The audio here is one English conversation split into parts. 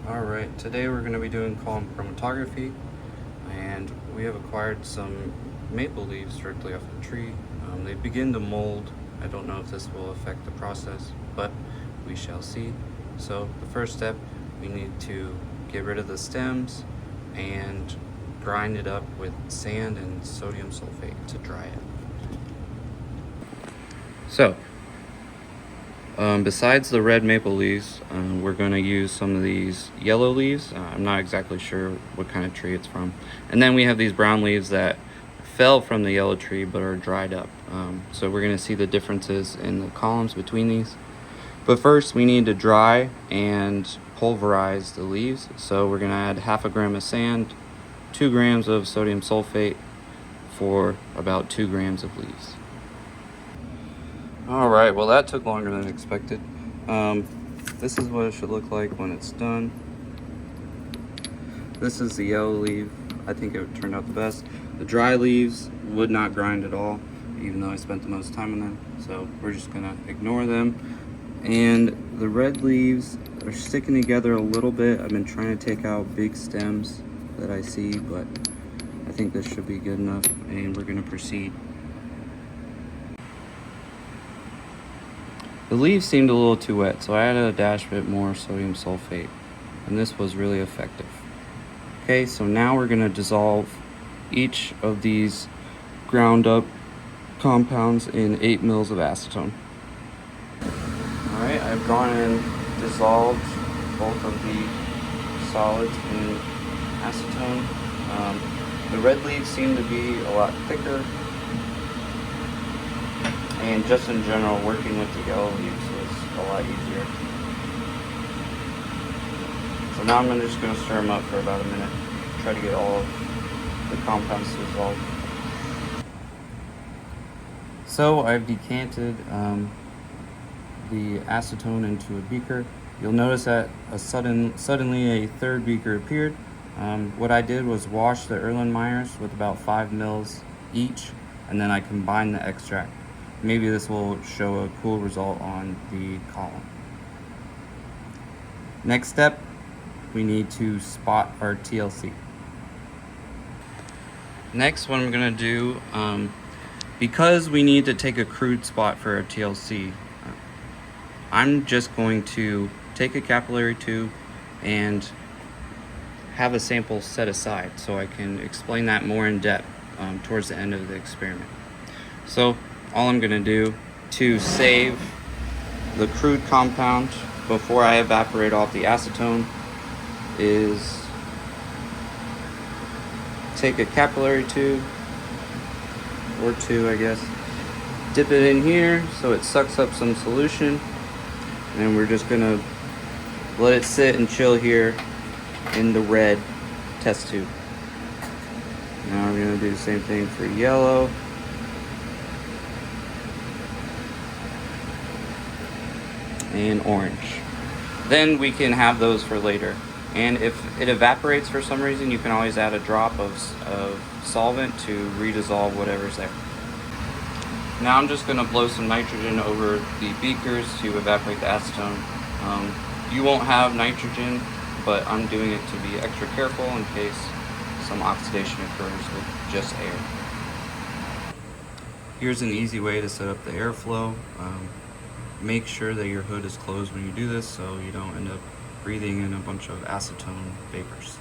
Alright, today we're going to be doing column chromatography, and we have acquired some maple leaves directly off the tree. They begin to mold. I don't know if this will affect the process, but we shall see. So the first step, we need to get rid of the stems and grind it up with sand and sodium sulfate to dry it. So besides the red maple leaves, we're going to use some of these yellow leaves. I'm not exactly sure what kind of tree it's from. And then we have these brown leaves that fell from the yellow tree but are dried up. So we're going to see the differences in the columns between these. But first we need to dry and pulverize the leaves. So we're going to add 1/2 gram of sand, 2 grams of sodium sulfate for about 2 grams of leaves. Alright, well that took longer than expected. This is what it should look like when it's done. This is the yellow leaf. I think it turned out the best. The dry leaves would not grind at all, even though I spent the most time on them. So we're just gonna ignore them. And the red leaves are sticking together a little bit. I've been trying to take out big stems that I see, but I think this should be good enough, and we're gonna proceed. The leaves seemed a little too wet, so I added a dash bit more sodium sulfate, and this was really effective. Okay, so now we're going to dissolve each of these ground up compounds in 8 mils of acetone. Alright, I've gone and dissolved both of the solids in acetone. The red leaves seem to be a lot thicker. And just in general, working with the yellow leaves was a lot easier. So now I'm just going to stir them up for about a minute, try to get all of the compounds to dissolve. So I've decanted the acetone into a beaker. You'll notice that suddenly a third beaker appeared. What I did was wash the Erlenmeyers with about 5 mils each, and then I combined the extract. Maybe this will show a cool result on the column. Next step, we need to spot our TLC. Next, what I'm going to do, because we need to take a crude spot for our TLC, I'm just going to take a capillary tube and have a sample set aside so I can explain that more in depth towards the end of the experiment. So all I'm going to do to save the crude compound before I evaporate off the acetone is take a capillary tube, or two I guess, dip it in here so it sucks up some solution, and we're just going to let it sit and chill here in the red test tube. Now we're going to do the same thing for yellow. And orange. Then we can have those for later. And if it evaporates for some reason, you can always add a drop of solvent to redissolve whatever's there. Now I'm just going to blow some nitrogen over the beakers to evaporate the acetone. You won't have nitrogen, but I'm doing it to be extra careful in case some oxidation occurs with just air. Here's an easy way to set up the airflow. Make sure that your hood is closed when you do this so you don't end up breathing in a bunch of acetone vapors.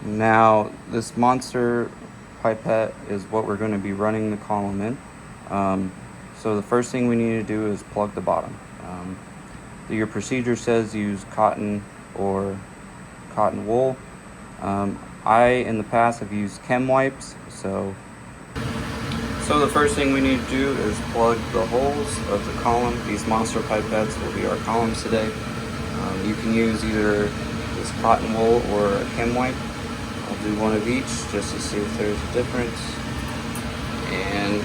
Now, this monster pipette is what we're going to be running the column in. So the first thing we need to do is plug the bottom. Your procedure says use cotton or cotton wool. I, in the past, have used chem wipes, so the first thing we need to do is plug the holes of the column. These monster pipettes will be our columns today. You can use either this cotton wool or a chem wipe. I'll do one of each just to see if there's a difference. And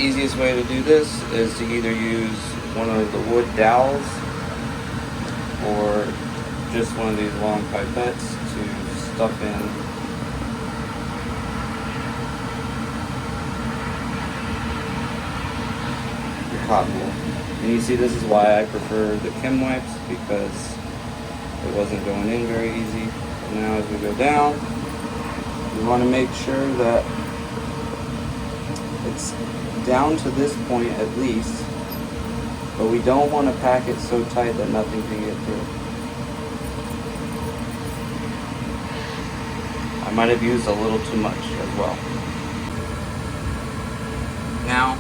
easiest way to do this is to either use one of the wood dowels or just one of these long pipettes to stuff in cotton wool. And you see, this is why I prefer the chem wipes, because It wasn't going in very easy. Now as we go down, we want to make sure that it's down to this point at least, but we don't want to pack it so tight that nothing can get through. I might have used a little too much as well. Now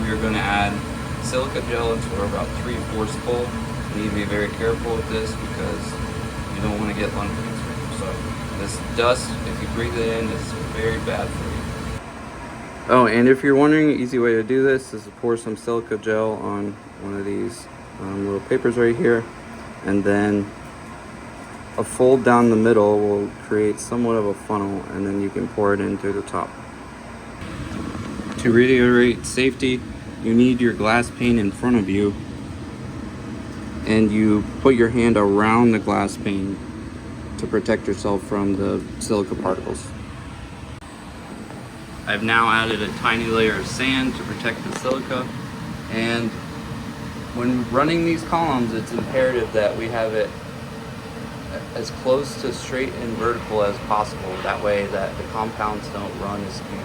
we are going to add silica gel until we're about 3/4 full. You need to be very careful with this because you don't want to get lung cancer. So this dust, if you breathe it in, is very bad for you. Oh, and if you're wondering, an easy way to do this is to pour some silica gel on one of these little papers right here, and then a fold down the middle will create somewhat of a funnel, and then you can pour it in through the top. To reiterate safety, you need your glass pane in front of you, and you put your hand around the glass pane to protect yourself from the silica particles. I've now added a tiny layer of sand to protect the silica, and when running these columns, it's imperative that we have it as close to straight and vertical as possible. That way that the compounds don't run askew.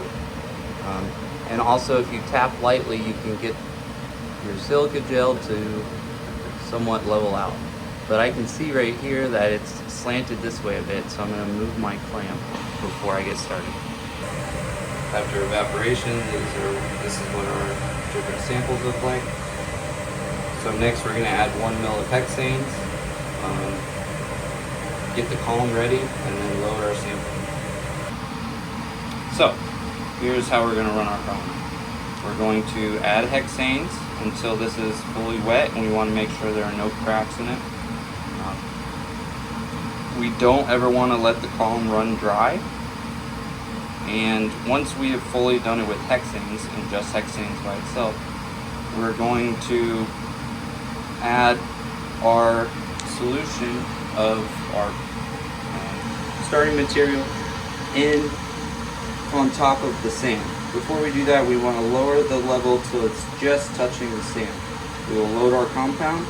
And also, if you tap lightly, you can get your silica gel to somewhat level out. But I can see right here that it's slanted this way a bit, so I'm going to move my clamp before I get started. After evaporation, this is what our different samples look like. So next we're going to add 1 ml of hexanes, get the column ready, and then load our sample. So here's how we're going to run our column. We're going to add hexanes until this is fully wet, and we want to make sure there are no cracks in it. We don't ever want to let the column run dry. And once we have fully done it with hexanes, and just hexanes by itself, we're going to add our solution of our starting material in on top of the sand. Before we do that, we want to lower the level till it's just touching the sand. We will load our compound.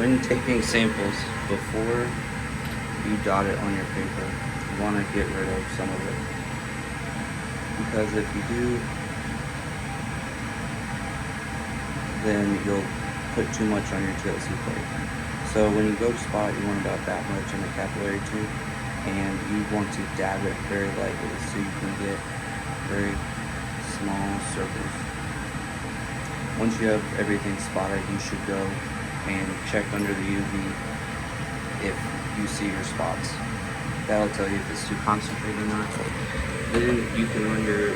when taking samples, before you dot it on your paper, you want to get rid of some of it. Because if you do, then you'll put too much on your TLC plate. So when you go to spot, you want about that much in a capillary tube, and you want to dab it very lightly so you can get very small circles. Once you have everything spotted, you should go and check under the UV if you see your spots. That'll tell you if it's too concentrated or not. Then you can run your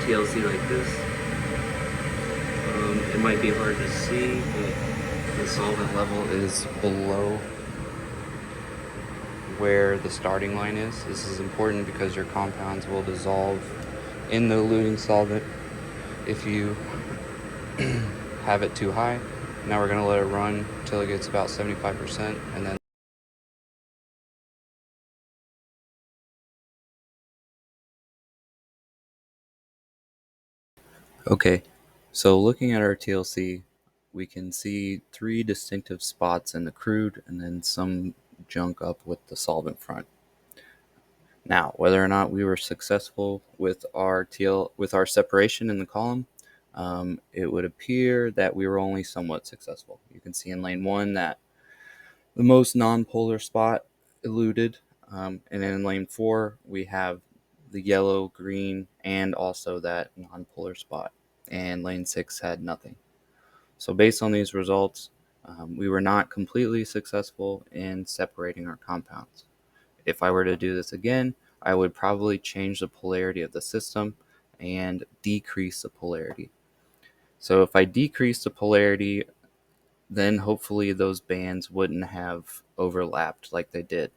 TLC like this. It might be hard to see, but the solvent level is below where the starting line is. This is important because your compounds will dissolve in the eluting solvent if you have it too high. Now we're going to let it run until it gets about 75%, and then okay, so looking at our TLC, we can see 3 distinctive spots in the crude and then some junk up with the solvent front. Now, whether or not we were successful with our separation in the column, it would appear that we were only somewhat successful. You can see in lane 1 that the most non-polar spot eluded, and in lane 4 we have the yellow, green, and also that non-polar spot, and lane 6 had nothing. So based on these results, we were not completely successful in separating our compounds. If I were to do this again, I would probably change the polarity of the system and decrease the polarity. So if I decrease the polarity, then hopefully those bands wouldn't have overlapped like they did.